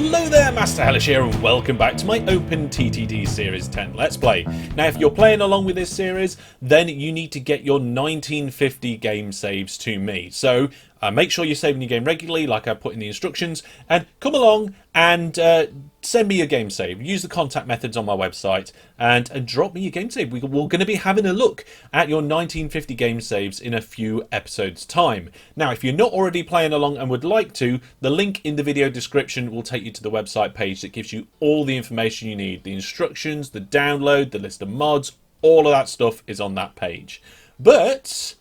Hello there, Master Hellish here, and welcome back to my OpenTTD Series 10 Let's Play. Now, if you're playing along with this series, then you need to get your 1950 game saves to me. So make sure you're saving your game regularly, like I put in the instructions, and come along and send me your game save. Use the contact methods on my website and drop me your game save. We're going to be having a look at your 1950 game saves in a few episodes' time. Now, if you're not already playing along and would like to, the link in the video description will take you to the website page that gives you all the information you need. The instructions, the download, the list of mods, all of that stuff is on that page. But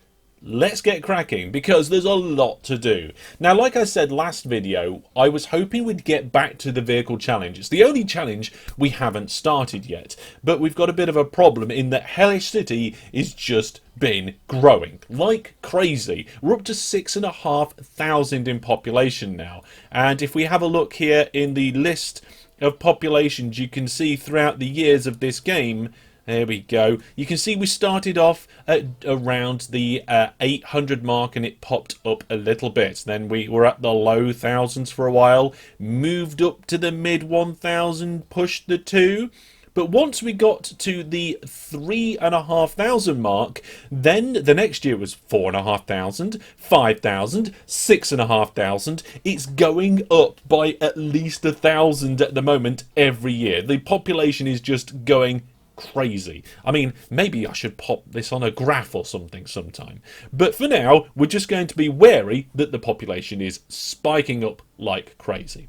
let's get cracking, because there's a lot to do. Now, like I said last video, I was hoping we'd get back to the vehicle challenge. It's the only challenge we haven't started yet, but we've got a bit of a problem in that Hellish City is just been growing like crazy. We're up to 6,500 in population now, and if we have a look here in the list of populations, you can see throughout the years of this game. There we go. You can see we started off at around the 800 mark, and it popped up a little bit. Then we were at the low thousands for a while, moved up to the mid 1,000, pushed the 2. But once we got to the 3,500 mark, then the next year was 4,500, 5,000, 6,500. It's going up by at least 1,000 at the moment every year. The population is just going crazy. I mean, maybe I should pop this on a graph or something sometime. But for now, we're just going to be wary that the population is spiking up like crazy.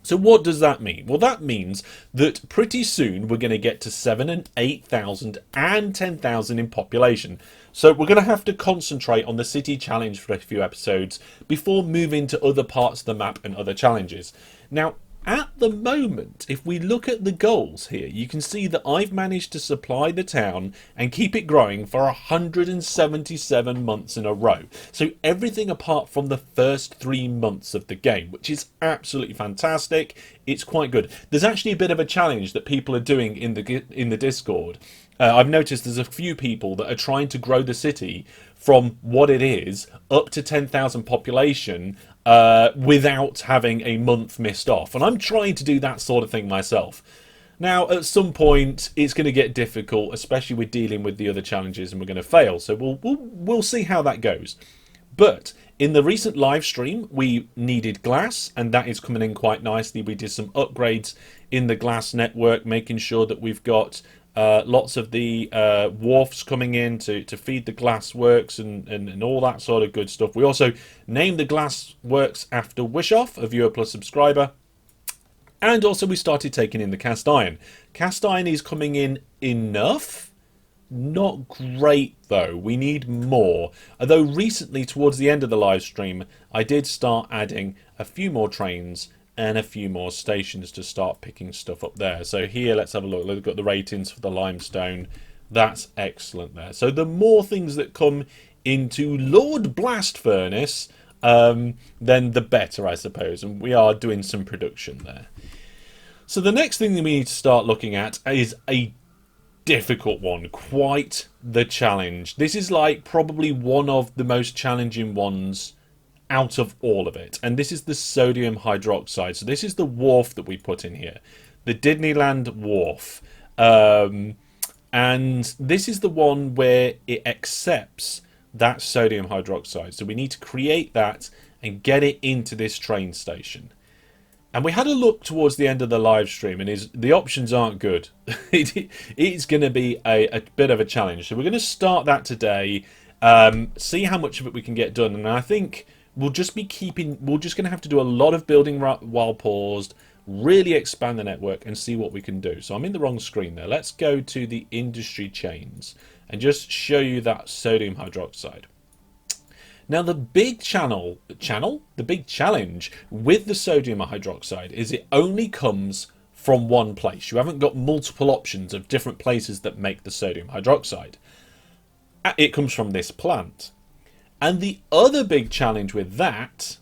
So what does that mean? Well, that means that pretty soon we're going to get to 7,000 and 8,000 and 10,000 in population. So we're going to have to concentrate on the city challenge for a few episodes before moving to other parts of the map and other challenges. Now, at the moment, if we look at the goals here, you can see that I've managed to supply the town and keep it growing for 177 months in a row. So everything apart from the first 3 months of the game, which is absolutely fantastic. It's quite good. There's actually a bit of a challenge that people are doing in the Discord. I've noticed there's a few people that are trying to grow the city from what it is up to 10,000 population without having a month missed off. And I'm trying to do that sort of thing myself. Now, at some point, it's going to get difficult, especially with dealing with the other challenges, and we're going to fail. So we'll see how that goes. But in the recent live stream, we needed glass, and that is coming in quite nicely. We did some upgrades in the glass network, making sure that we've got lots of the wharfs coming in to feed the glass works and all that sort of good stuff. We also named the glass works after Wishoff, a viewer plus subscriber. And also we started taking in the cast iron. Cast iron is coming in enough. Not great though, we need more. Although recently, towards the end of the live stream, I did start adding a few more trains and a few more stations to start picking stuff up there. So here, let's have a look. We've got the ratings for the limestone. That's excellent there. So the more things that come into Lord Blast Furnace, then the better, I suppose. And we are doing some production there. So the next thing that we need to start looking at is a difficult one. Quite the challenge. This is like probably one of the most challenging ones out of all of it, and this is the sodium hydroxide. So this is the wharf that we put in here, the Disneyland wharf, and this is the one where it accepts that sodium hydroxide. So we need to create that and get it into this train station. And we had a look towards the end of the live stream, and the options aren't good. It's going to be a bit of a challenge. So we're going to start that today, see how much of it we can get done, and I think we're just going to have to do a lot of building while paused, really expand the network and see what we can do. So I'm in the wrong screen there. Let's go to the industry chains and just show you that sodium hydroxide. Now the big the big challenge with the sodium hydroxide is it only comes from one place. You haven't got multiple options of different places that make the sodium hydroxide. It comes from this plant. And the other big challenge with that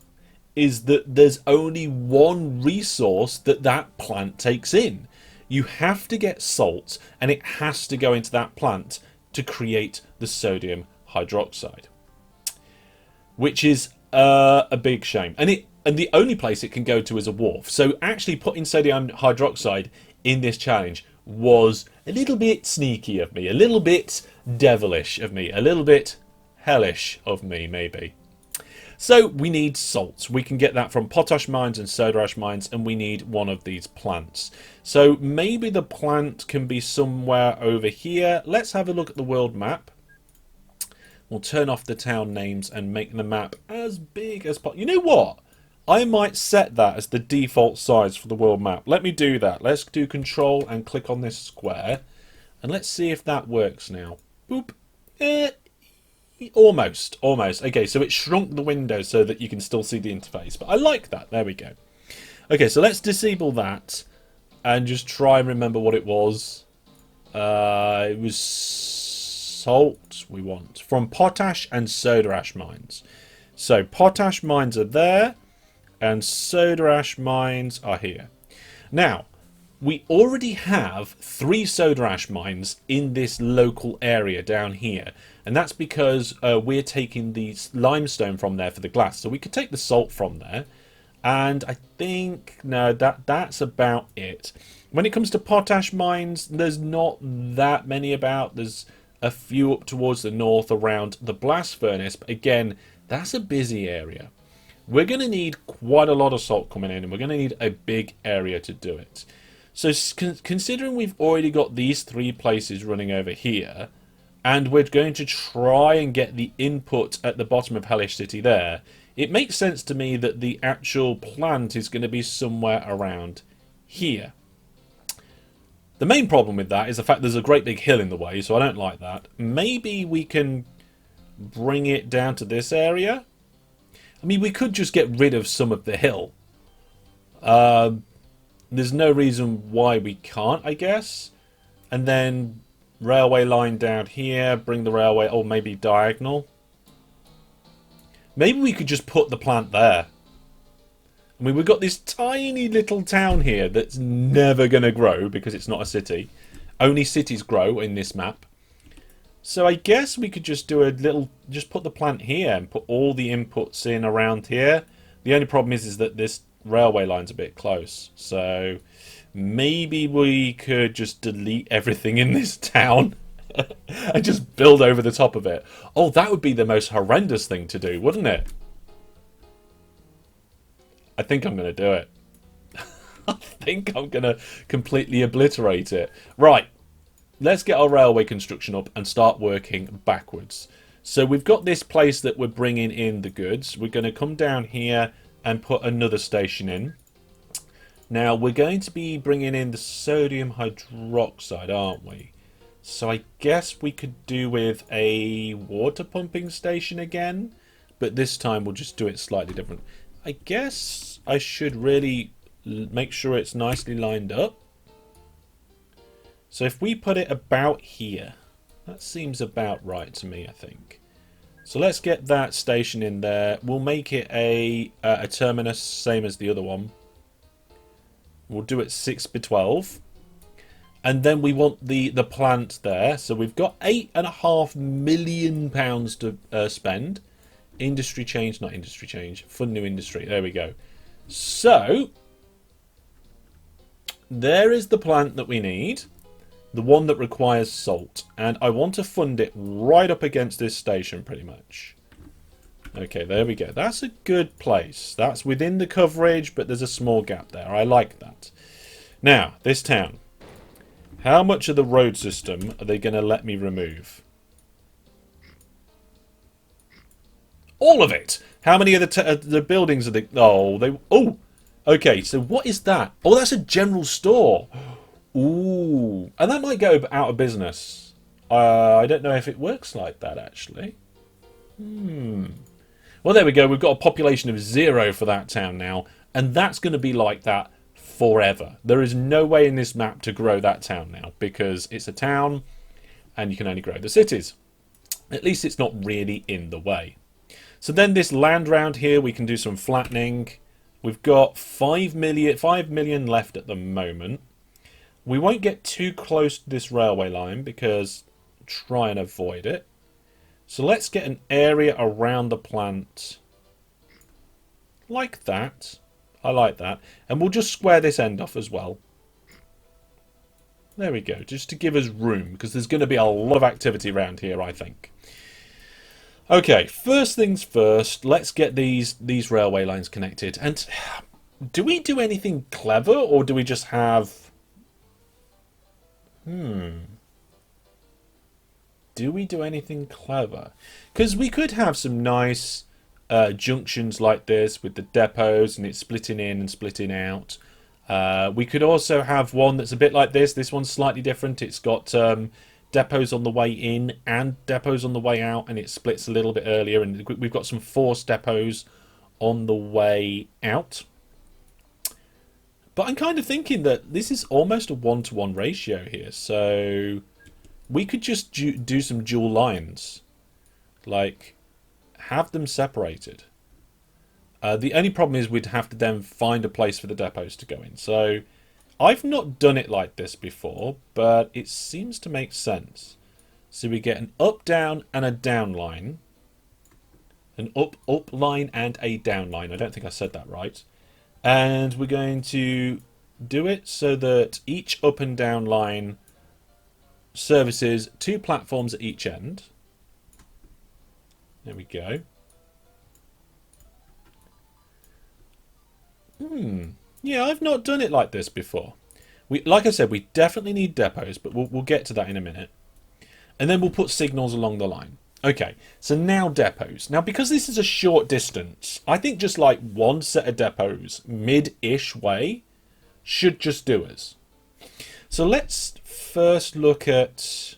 is that there's only one resource that plant takes in. You have to get salt, and it has to go into that plant to create the sodium hydroxide, which is a big shame. And And the only place it can go to is a wharf. So actually putting sodium hydroxide in this challenge was a little bit sneaky of me, a little bit devilish of me, a little bit hellish of me, maybe. So we need salts. We can get that from potash mines and soda ash mines, and we need one of these plants. So maybe the plant can be somewhere over here. Let's have a look at the world map. We'll turn off the town names and make the map as big as possible. You know what? I might set that as the default size for the world map. Let me do that. Let's do control and click on this square. And let's see if that works now. Boop. Almost. Okay, so it shrunk the window so that you can still see the interface. But I like that. There we go. Okay, so let's disable that and just try and remember what it was. It was salt we want from potash and soda ash mines. So potash mines are there and soda ash mines are here. Now, we already have 3 soda ash mines in this local area down here. And that's because we're taking the limestone from there for the glass. So we could take the salt from there. And I think, no, that's about it. When it comes to potash mines, there's not that many about. There's a few up towards the north around the blast furnace. But again, that's a busy area. We're going to need quite a lot of salt coming in. And we're going to need a big area to do it. So considering we've already got these 3 places running over here, and we're going to try and get the input at the bottom of Hellish City there, it makes sense to me that the actual plant is going to be somewhere around here. The main problem with that is the fact there's a great big hill in the way, so I don't like that. Maybe we can bring it down to this area. I mean, we could just get rid of some of the hill. There's no reason why we can't, I guess. And then railway line down here, bring the railway, or maybe diagonal. Maybe we could just put the plant there. I mean, we've got this tiny little town here that's never going to grow because it's not a city. Only cities grow in this map. So I guess we could just do a little, just put the plant here and put all the inputs in around here. The only problem is that this railway line's a bit close, so maybe we could just delete everything in this town and just build over the top of it. Oh, that would be the most horrendous thing to do, wouldn't it? I think I'm going to do it. I think I'm going to completely obliterate it. Right, let's get our railway construction up and start working backwards. So we've got this place that we're bringing in the goods. We're going to come down here and put another station in. Now, we're going to be bringing in the sodium hydroxide, aren't we? So I guess we could do with a water pumping station again, but this time we'll just do it slightly different. I guess I should really make sure it's nicely lined up. So if we put it about here, that seems about right to me, I think. So let's get that station in there. We'll make it a terminus, same as the other one. We'll do it 6x12. And then we want the plant there. So we've got £8.5 million to spend. Industry change, not industry change. Fund new industry. There we go. So there is the plant that we need. The one that requires salt. And I want to fund it right up against this station pretty much. Okay, there we go. That's a good place. That's within the coverage, but there's a small gap there. I like that. Now, this town. How much of the road system are they going to let me remove? All of it! How many of the buildings are they... Oh, okay, so what is that? Oh, that's a general store. Ooh, and that might go out of business. I don't know if it works like that, actually. Well, there we go. We've got a population of 0 for that town now. And that's going to be like that forever. There is no way in this map to grow that town now. Because it's a town and you can only grow the cities. At least it's not really in the way. So then this land round here, we can do some flattening. We've got 5 million left at the moment. We won't get too close to this railway line because try and avoid it. So let's get an area around the plant Like that. I like that. And we'll just square this end off as well. There we go, just to give us room, because there's going to be a lot of activity around here, I think. Okay, first things first, let's get these railway lines connected. And do we do anything clever, or do we just have... Do we do anything clever? Because we could have some nice junctions like this with the depots and it's splitting in and splitting out. We could also have one that's a bit like this. This one's slightly different. It's got depots on the way in and depots on the way out, and it splits a little bit earlier. And we've got some forced depots on the way out. But I'm kind of thinking that this is almost a 1-to-1 ratio here. So we could just do some dual lines. Like, have them separated. The only problem is we'd have to then find a place for the depots to go in. So I've not done it like this before, but it seems to make sense. So we get an up, down, and a down line. An up line and a down line. I don't think I said that right. And we're going to do it so that each up and down line services 2 platforms at each end. There we go. Yeah, I've not done it like this before. Like I said, we definitely need depots, but we'll get to that in a minute. And then we'll put signals along the line. Okay, so now depots. Now, because this is a short distance, I think just like one set of depots mid-ish way should just do us. So let's first look at...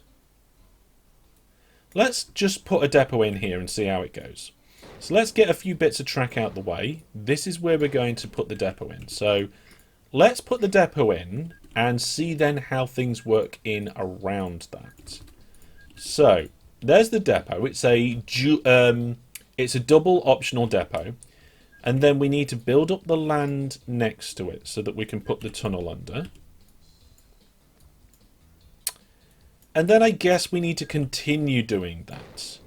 Let's just put a depot in here and see how it goes. So let's get a few bits of track out the way. This is where we're going to put the depot in. So let's put the depot in and see then how things work in around that. So there's the depot. It's a double optional depot. And then we need to build up the land next to it so that we can put the tunnel under. And then I guess we need to continue doing that.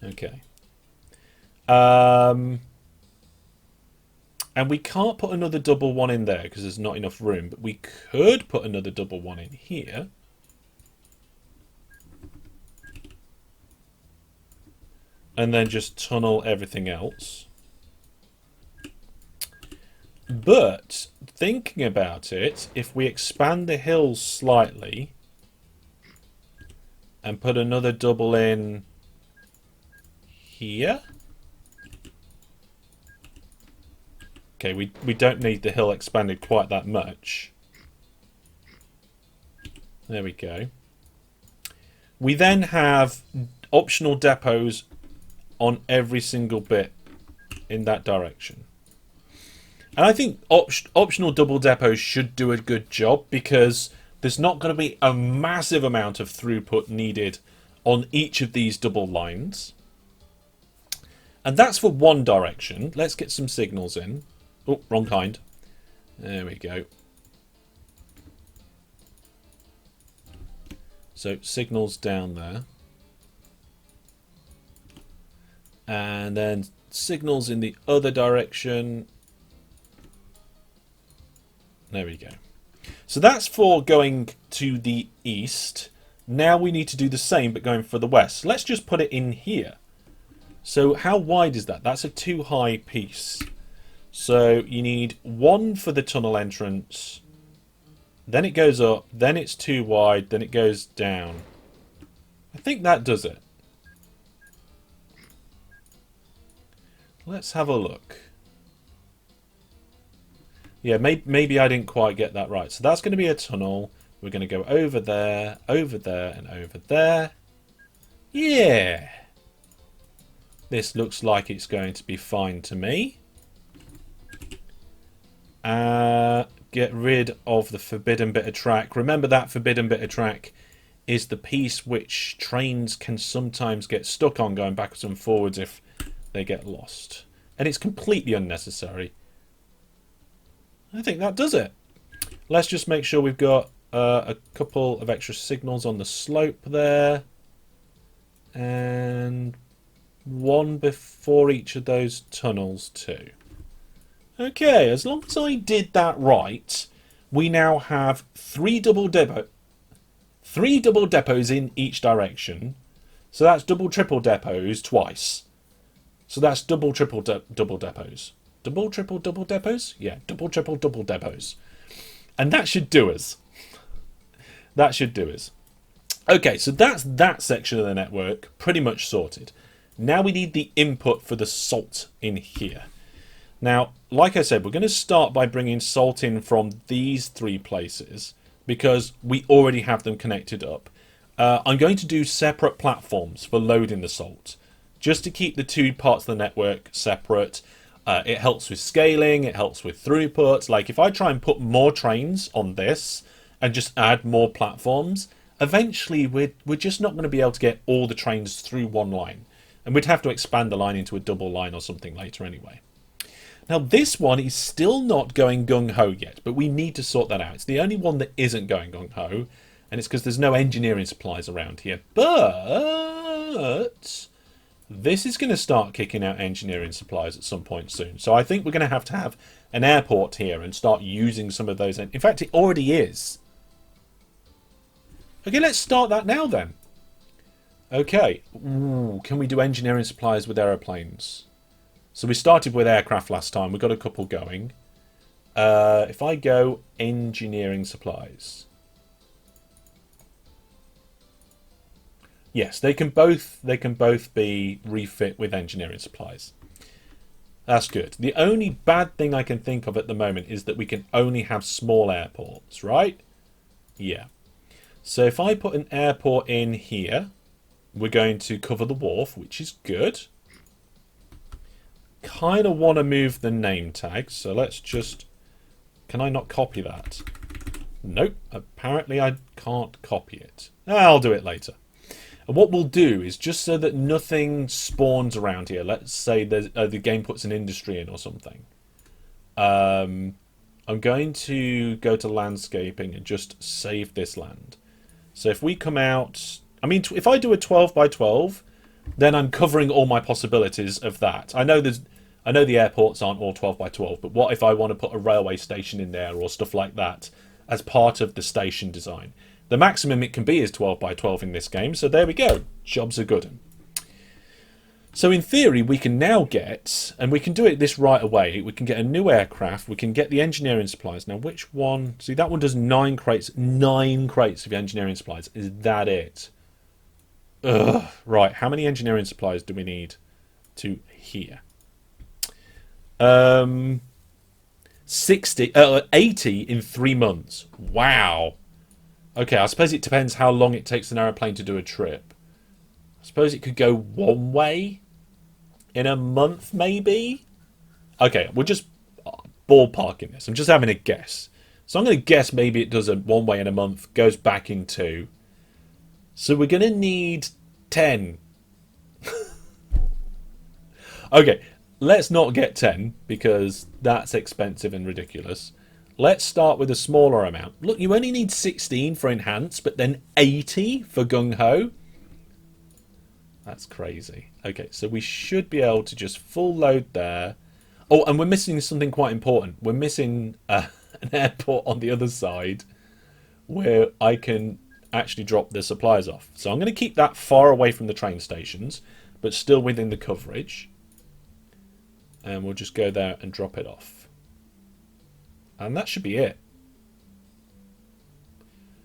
Okay. And we can't put another double one in there because there's not enough room. But we could put another double one in here. And then just tunnel everything else. But thinking about it, if we expand the hills slightly and put another double in here. Okay, we don't need the hill expanded quite that much. There we go. We then have optional depots on every single bit in that direction. And I think optional double depots should do a good job because there's not going to be a massive amount of throughput needed on each of these double lines. And that's for one direction. Let's get some signals in. Oh, wrong kind. There we go. So signals down there. And then signals in the other direction. There we go. So that's for going to the east. Now we need to do the same but going for the west. Let's just put it in here. So how wide is that? That's a too high piece. So you need one for the tunnel entrance. Then it goes up. Then it's too wide. Then it goes down. I think that does it. Let's have a look. Yeah, maybe I didn't quite get that right. So that's going to be a tunnel. We're going to go over there, and over there. Yeah. This looks like it's going to be fine to me. Get rid of the forbidden bit of track. Remember that forbidden bit of track is the piece which trains can sometimes get stuck on going backwards and forwards if they get lost. And it's completely unnecessary. I think that does it. Let's just make sure we've got a couple of extra signals on the slope there. And one before each of those tunnels too. Okay, as long as I did that right, we now have three double depots in each direction. So that's double triple depots twice. So that's double triple double depots. Double triple double depots? Yeah, double triple double depots. And that should do us. That should do us. Okay, so that's that section of the network pretty much sorted. Now we need the input for the salt in here. Now, like I said, we're going to start by bringing salt in from these three places because we already have them connected up. I'm going to do separate platforms for loading the salt, just to keep the two parts of the network separate. It helps with scaling, it helps with throughput. Like if I try and put more trains on this and just add more platforms, eventually we're just not going to be able to get all the trains through one line. And we'd have to expand the line into a double line or something later anyway. Now this one is still not going gung-ho yet, but we need to sort that out. It's the only one that isn't going gung-ho, and it's because there's no engineering supplies around here. But this is going to start kicking out engineering supplies at some point soon. So I think we're going to have an airport here and start using some of those. In fact, it already is. Okay, let's start that now then. Okay, ooh, can we do engineering supplies with aeroplanes? So we started with aircraft last time. We got a couple going. If I go engineering supplies. Yes, they can both be refit with engineering supplies. That's good. The only bad thing I can think of at the moment is that we can only have small airports, right? Yeah. So if I put an airport in here, we're going to cover the wharf, which is good. Kind of want to move the name tag, so let's just... Can I not copy that? Nope, apparently I can't copy it. I'll do it later. And what we'll do is, just so that nothing spawns around here, let's say the game puts an industry in or something. I'm going to go to landscaping and just save this land. So if we come out... I mean, if I do a 12 by 12, then I'm covering all my possibilities of that. I know the airports aren't all 12 by 12, but what if I want to put a railway station in there or stuff like that as part of the station design? The maximum it can be is 12 by 12 in this game, so there we go. Jobs are good. So in theory, we can now get, and we can do it this right away, we can get a new aircraft, we can get the engineering supplies. Now, which one? See, that one does 9 crates of engineering supplies. Is that it? Ugh. Right, how many engineering supplies do we need to here? 80 in 3 months. Wow. Okay, I suppose it depends how long it takes an aeroplane to do a trip. I suppose it could go one way in a month, maybe? Okay, we're just ballparking this. I'm just having a guess. So I'm going to guess maybe it does a one way in a month, goes back in 2. So we're going to need 10. Okay, let's not get 10 because that's expensive and ridiculous. Let's start with a smaller amount. Look, you only need 16 for enhance, but then 80 for gung-ho. That's crazy. Okay, so we should be able to just full load there. Oh, and we're missing something quite important. We're missing an airport on the other side where I can actually drop the supplies off. So I'm going to keep that far away from the train stations, but still within the coverage. And we'll just go there and drop it off. And that should be it.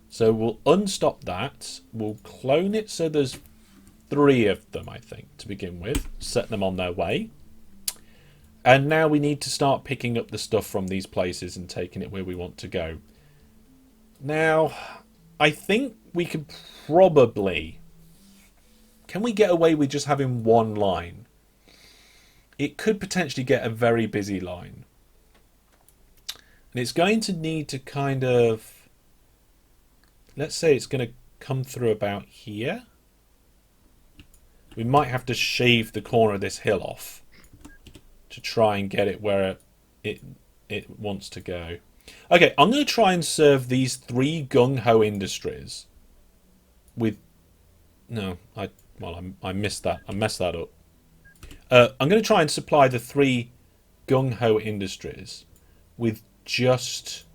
So we'll unstop that. We'll clone it so there's 3 of them, I think, to begin with. Set them on their way. And now we need to start picking up the stuff from these places and taking it where we want to go. Now, I think we could probably... Can we get away with just having one line? It could potentially get a very busy line. And it's going to need to kind of... Let's say it's going to come through about here. We might have to shave the corner of this hill off to try and get it where it wants to go. Okay, I'm going to try and serve these 3 gung-ho industries with... No, I missed that. I messed that up. I'm going to try and supply the 3 gung-ho industries with just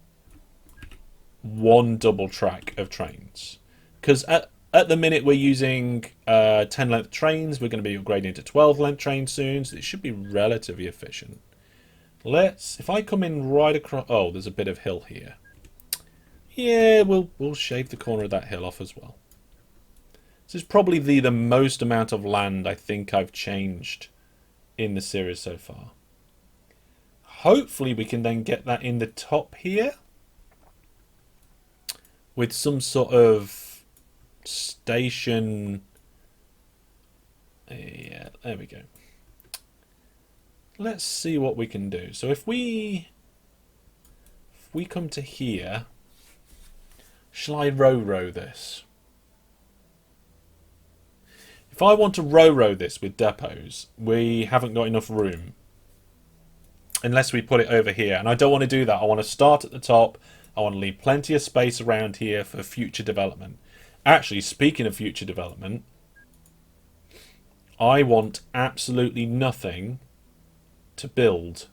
1 double track of trains. Because at the minute we're using 10 length trains. We're going to be upgrading to 12 length trains soon, so it should be relatively efficient. If I come in right across... Oh, there's a bit of hill here. Yeah, we'll shave the corner of that hill off as well. This is probably the most amount of land I think I've changed in the series so far. Hopefully we can then get that in the top here with some sort of station. Yeah, there we go. Let's see what we can do. So if we come to here, shall I row this? If I want to row this with depots, we haven't got enough room. Unless we put it over here. And I don't want to do that. I want to start at the top. I want to leave plenty of space around here for future development. Actually, speaking of future development, I want absolutely nothing to build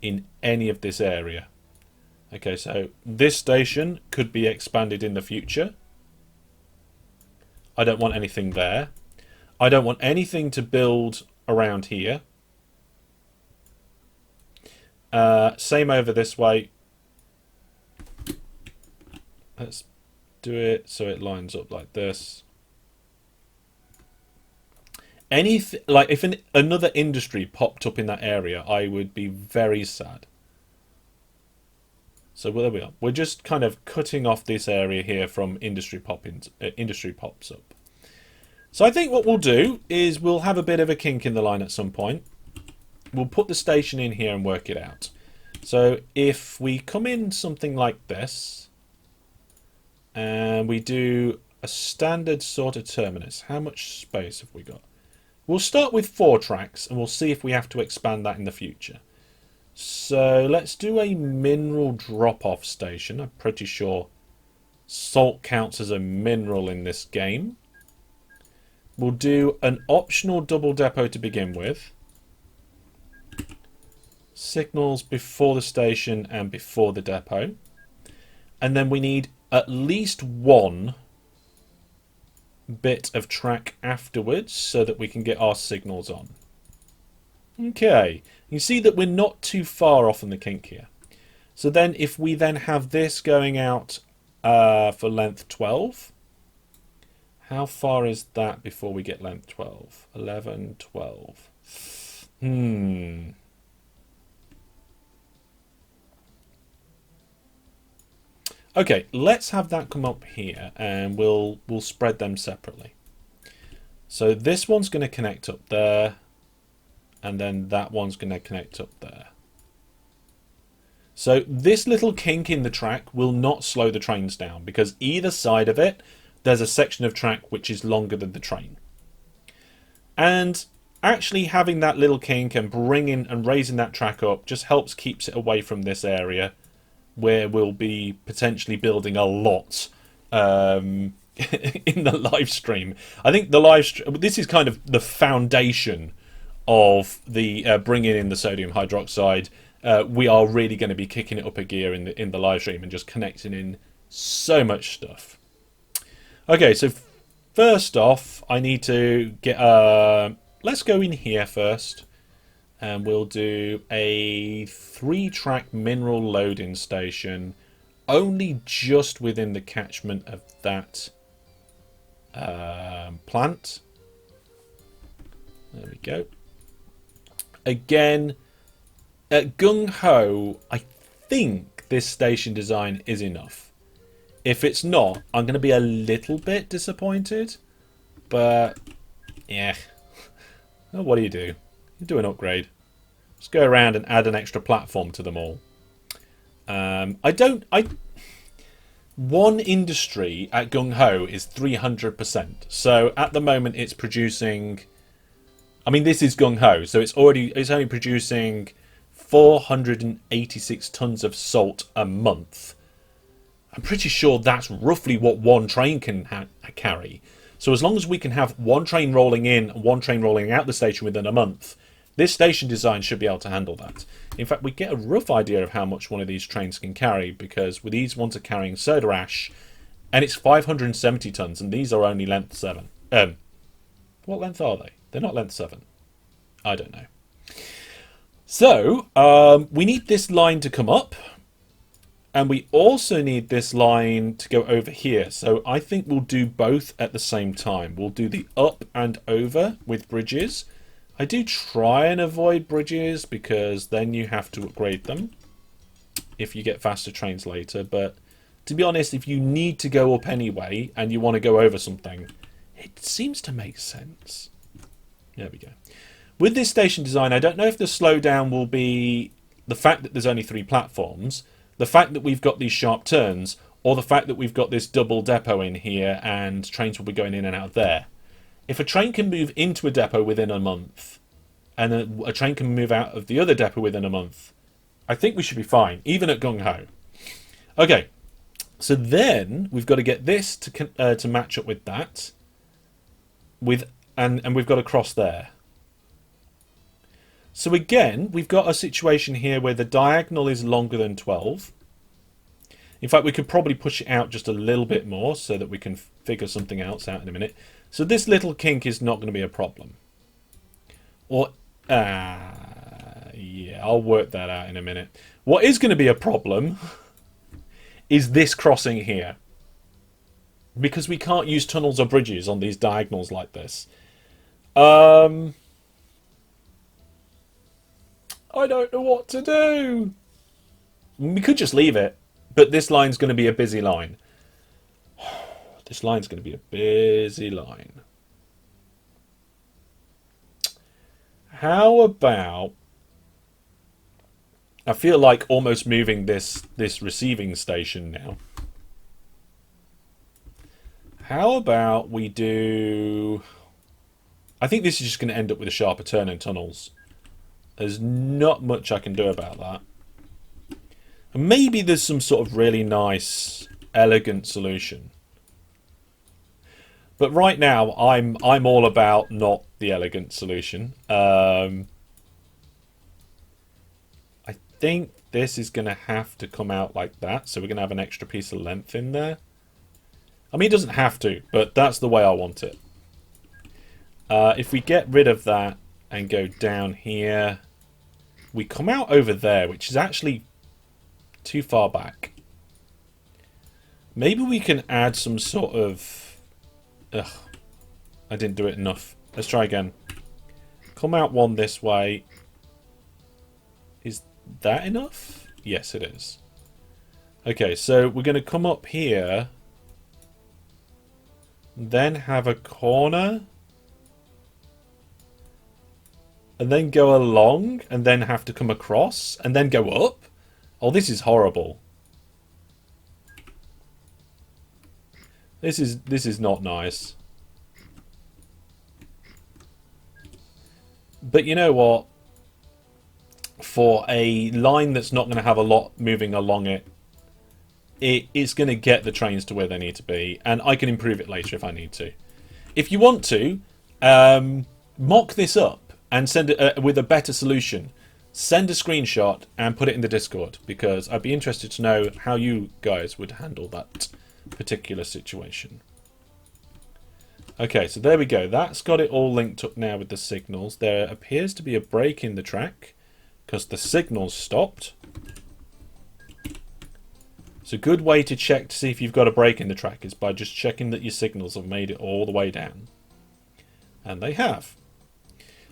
in any of this area. Okay, so this station could be expanded in the future. I don't want anything there. I don't want anything to build around here. Same over this way. Let's do it so it lines up like this. Anything like if another industry popped up in that area, I would be very sad. So there we are. We're just kind of cutting off this area here from industry pops up. So I think what we'll do is we'll have a bit of a kink in the line at some point. We'll put the station in here and work it out. So if we come in something like this and we do a standard sort of terminus, how much space have we got? We'll start with 4 tracks and we'll see if we have to expand that in the future. So let's do a mineral drop-off station. I'm pretty sure salt counts as a mineral in this game. We'll do an optional double depot to begin with. Signals before the station and before the depot. And then we need at least 1 bit of track afterwards so that we can get our signals on. Okay, you see that we're not too far off in the kink here. So then if we then have this going out for length 12, how far is that before we get length 12? 11, 12. Okay, let's have that come up here and we'll spread them separately. So this one's going to connect up there and then that one's going to connect up there. So this little kink in the track will not slow the trains down because either side of it there's a section of track which is longer than the train. And actually having that little kink and bringing and raising that track up just helps keeps it away from this area where we'll be potentially building a lot in the live stream. I think the live stream, this is kind of the foundation of the bringing in the sodium hydroxide. We are really going to be kicking it up a gear in the live stream and just connecting in so much stuff. Okay, so first off, I need to get let's go in here first. And we'll do a 3-track mineral loading station only just within the catchment of that plant. There we go. Again, at Gung Ho, I think this station design is enough. If it's not, I'm going to be a little bit disappointed. But, yeah. Well, what do? You do an upgrade. Just go around and add an extra platform to them all. One industry at Gung Ho is 300%. So at the moment it's producing... I mean, this is Gung Ho, so it's only producing 486 tons of salt a month. I'm pretty sure that's roughly what one train can carry. So as long as we can have one train rolling in and one train rolling out the station within a month, This station design should be able to handle that. In fact, we get a rough idea of how much one of these trains can carry, because with these ones are carrying soda ash, and it's 570 tons, and these are only length 7. What length are they? They're not length 7. I don't know. So, we need this line to come up, and we also need this line to go over here. So I think we'll do both at the same time. We'll do the up and over with bridges. I do try and avoid bridges because then you have to upgrade them if you get faster trains later. But to be honest, if you need to go up anyway and you want to go over something, it seems to make sense. There we go. With this station design, I don't know if the slowdown will be the fact that there's only 3 platforms, the fact that we've got these sharp turns, or the fact that we've got this double depot in here and trains will be going in and out there. If a train can move into a depot within a month, and a train can move out of the other depot within a month, I think we should be fine, even at Gung Ho. Okay, so then we've got to get this to match up with that, and we've got a cross there. So again, we've got a situation here where the diagonal is longer than 12. In fact, we could probably push it out just a little bit more so that we can figure something else out in a minute. So this little kink is not going to be a problem. Or, yeah, I'll work that out in a minute. What is going to be a problem is this crossing here. Because we can't use tunnels or bridges on these diagonals like this. I don't know what to do. We could just leave it. But this line's going to be a busy line. This line's going to be a busy line. How about... I feel like almost moving this receiving station now. How about we do... I think this is just going to end up with a sharper turn in tunnels. There's not much I can do about that. And maybe there's some sort of really nice, elegant solution. But right now, I'm all about not the elegant solution. I think this is going to have to come out like that. So we're going to have an extra piece of length in there. I mean, it doesn't have to, but that's the way I want it. If we get rid of that and go down here, we come out over there, which is actually too far back. Maybe we can add some sort of... Ugh, I didn't do it enough. Let's try again. Come out one this way. Is that enough? Yes, it is. Okay, so we're going to come up here. Then have a corner. And then go along. And then have to come across. And then go up. Oh, this is horrible. This is not nice. But you know what? For a line that's not going to have a lot moving along it, it's going to get the trains to where they need to be. And I can improve it later if I need to. If you want to, mock this up and send it with a better solution. Send a screenshot and put it in the Discord, because I'd be interested to know how you guys would handle that particular situation. Okay, so there we go. That's got it all linked up now with the signals. There appears to be a break in the track because the signals stopped. It's a good way to check to see if you've got a break in the track is by just checking that your signals have made it all the way down. And they have.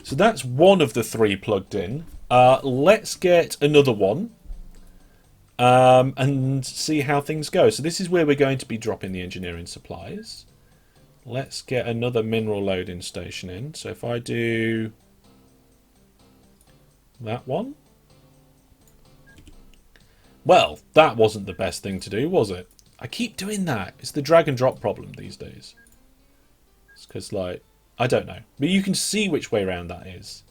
So that's one of the 3 plugged in. Let's get another one and see how things go. So this is where we're going to be dropping the engineering supplies. Let's get another mineral loading station in. So if I do that one. Well, that wasn't the best thing to do, was it? I keep doing that. It's the drag and drop problem these days. It's because, like, I don't know. But you can see which way around that is.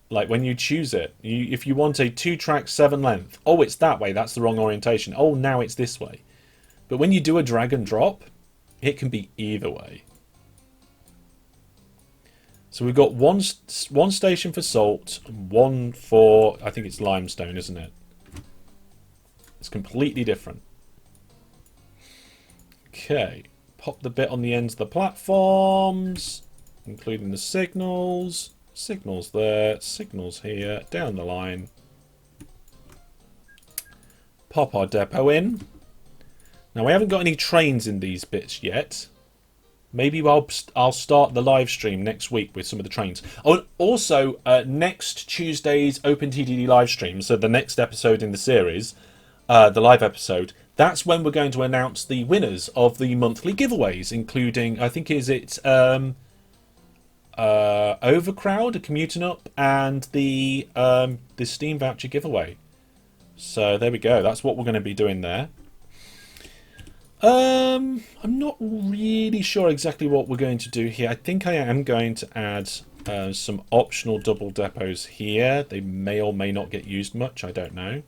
Like, when you choose it, if you want a 2-track 7 length, oh, it's that way, that's the wrong orientation. Oh, now it's this way. But when you do a drag and drop, it can be either way. So we've got one station for salt, and one for, I think it's limestone, isn't it? It's completely different. Okay, pop the bit on the ends of the platforms, including the signals. Signals there, signals here, down the line. Pop our depot in. Now, we haven't got any trains in these bits yet. Maybe I'll start the live stream next week with some of the trains. Oh, and also, next Tuesday's OpenTTD live stream, so the next episode in the series, the live episode, that's when we're going to announce the winners of the monthly giveaways, including, I think, is it Overcrowd, a commuting up, and the Steam voucher giveaway. So there we go. That's what we're going to be doing there. I'm not really sure exactly what we're going to do here. I think I am going to add some optional double depots here. They may or may not get used much. I don't know.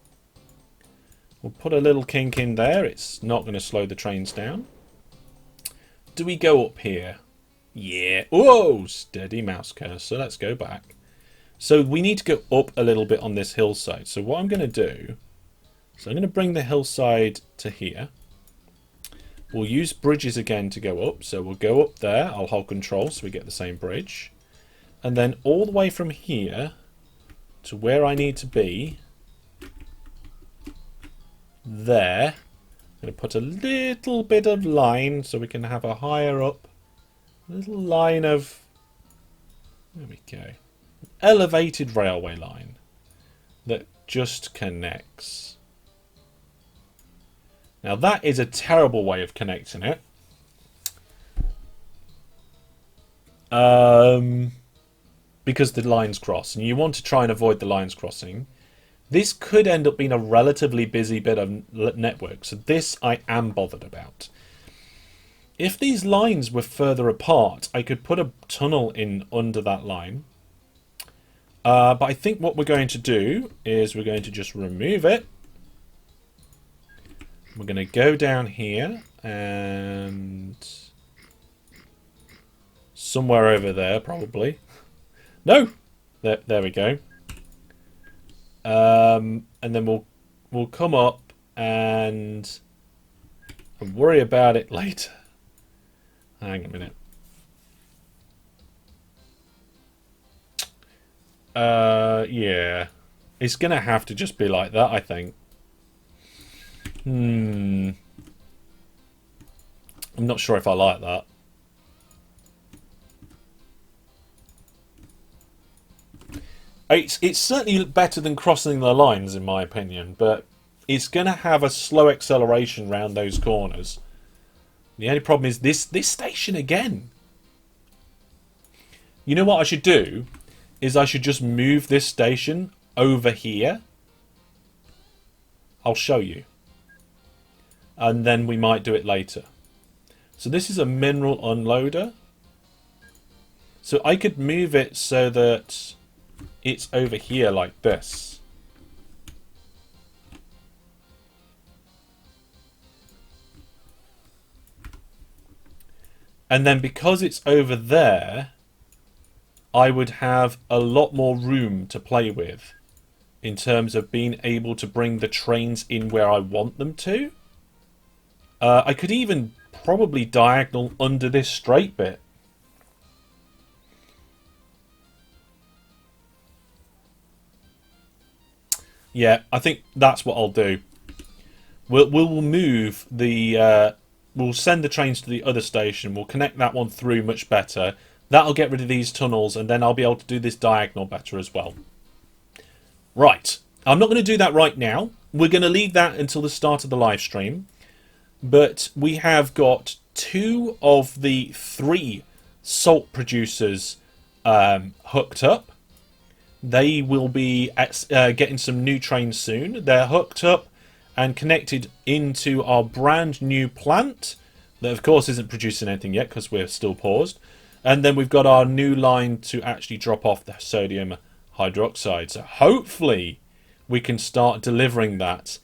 We'll put a little kink in there. It's not going to slow the trains down. Do we go up here? Yeah. Whoa! Steady mouse cursor. Let's go back. So we need to go up a little bit on this hillside. So what I'm going to do... So I'm going to bring the hillside to here. We'll use bridges again to go up. So we'll go up there. I'll hold control so we get the same bridge. And then all the way from here to where I need to be... There, I'm going to put a little bit of line so we can have a higher up, little line of, there we go, elevated railway line that just connects. Now that is a terrible way of connecting it. Because the lines cross, and you want to try and avoid the lines crossing. This could end up being a relatively busy bit of network, so this I am bothered about. If these lines were further apart, I could put a tunnel in under that line. But I think what we're going to do is we're going to just remove it. We're going to go down here and somewhere over there probably. No! There we go. And then we'll come up and worry about it later. Hang a minute. Yeah. It's gonna have to just be like that, I think. I'm not sure if I like that. It's certainly better than crossing the lines, in my opinion, but it's going to have a slow acceleration round those corners. The only problem is this station again. You know what I should do? Is I should just move this station over here. I'll show you. And then we might do it later. So this is a mineral unloader. So I could move it so that... it's over here like this. And then because it's over there, I would have a lot more room to play with in terms of being able to bring the trains in where I want them to. I could even probably diagonal under this straight bit. Yeah, I think that's what I'll do. We'll move the... we'll send the trains to the other station. We'll connect that one through much better. That'll get rid of these tunnels, and then I'll be able to do this diagonal better as well. Right. I'm not going to do that right now. We're going to leave that until the start of the live stream. But we have got 2 of the 3 salt producers hooked up. They will be getting some new trains soon. They're hooked up and connected into our brand new plant that of course isn't producing anything yet because we're still paused. And then we've got our new line to actually drop off the sodium hydroxide. So hopefully we can start delivering that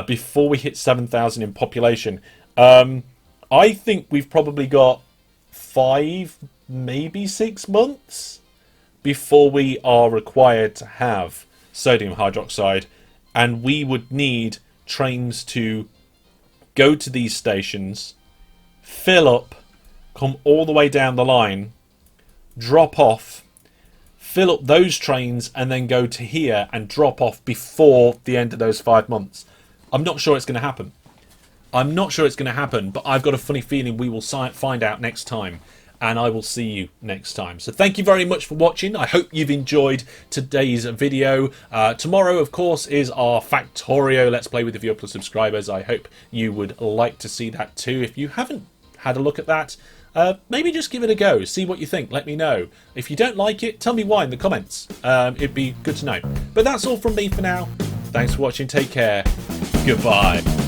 before we hit 7,000 in population. I think we've probably got 5 maybe 6 months before we are required to have sodium hydroxide, and we would need trains to go to these stations, fill up, come all the way down the line, drop off, fill up those trains, and then go to here and drop off before the end of those 5 months. I'm not sure it's going to happen. I'm not sure it's going to happen, but I've got a funny feeling we will find out next time. And I will see you next time. So thank you very much for watching. I hope you've enjoyed today's video. Tomorrow, of course, is our Factorio Let's Play with a few plus subscribers. I hope you would like to see that too. If you haven't had a look at that, maybe just give it a go. See what you think. Let me know. If you don't like it, tell me why in the comments. It'd be good to know. But that's all from me for now. Thanks for watching. Take care. Goodbye.